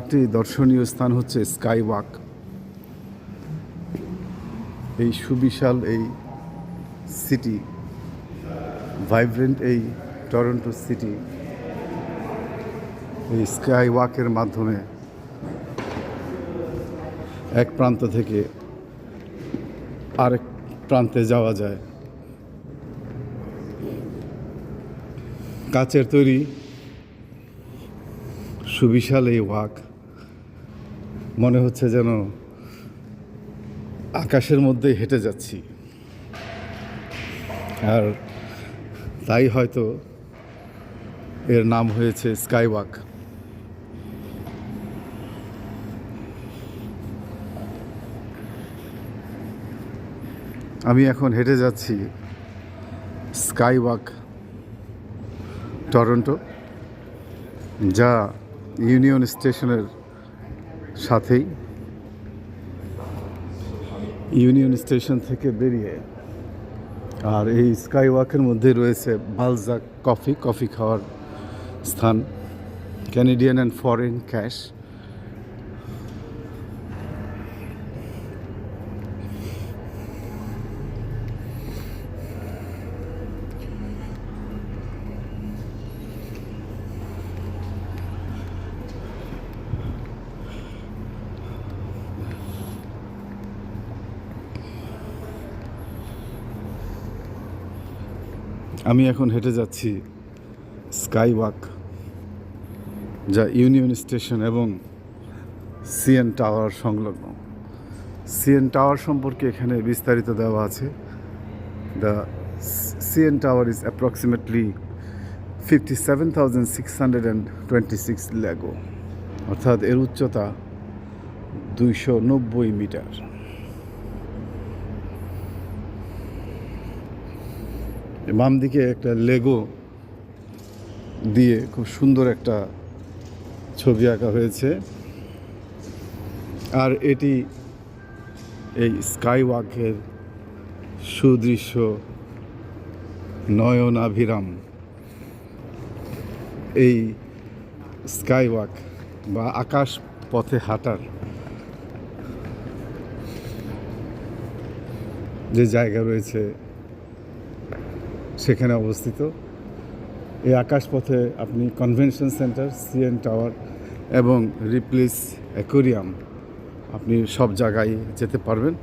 একটি দর্শনীয় স্থান হচ্ছে স্কাই ওয়াক। এই সুবিশাল এই সিটি, ভাইব্রেন্ট এই টরন্টো সিটি, এই স্কাই ওয়াকের মাধ্যমে এক প্রান্ত থেকে আরেক প্রান্তে যাওয়া যায়। কাচের তৈরি সুবিশাল এই ওয়াক মনে হচ্ছে যেন আকাশের মধ্যে হেঁটে যাচ্ছি, আর তাই হয়তো এর নাম হয়েছে স্কাই ওয়াক। আমি এখন হেঁটে যাচ্ছি স্কাই ওয়াক টরন্টো, যা ইউনিয়ন স্টেশনের সাথেই। ইউনিয়ন স্টেশন থেকে বেরিয়ে আর এই স্কাই ওয়াকের মধ্যে রয়েছে বালজাক কফি খাওয়ার স্থান, ক্যানাডিয়ান অ্যান্ড ফরেন ক্যাশ। আমি এখন হেঁটে যাচ্ছি স্কাই ওয়াক, যা ইউনিয়ন স্টেশন এবং সিএন টাওয়ার সংলগ্ন। সিএন টাওয়ার সম্পর্কে এখানে বিস্তারিত দেওয়া আছে। The CN tower is approximately 57,626 Lego, অর্থাৎ এর উচ্চতা 290 মিটার। বাম দিকে একটা লেগো দিয়ে খুব সুন্দর একটা ছবি আঁকা হয়েছে, আর এটি এই স্কাই ওয়াকের সুদৃশ্য নয়নাভিরাম। এই স্কাই ওয়াক বা আকাশ পথে হাঁটার যে জায়গা রয়েছে সেখানে অবস্থিত। এই আকাশপথে আপনি কনভেনশন সেন্টার, সিএন টাওয়ার এবং রিপ্লেস অ্যাকোয়ারিয়াম আপনি সব জায়গায় যেতে পারবেন।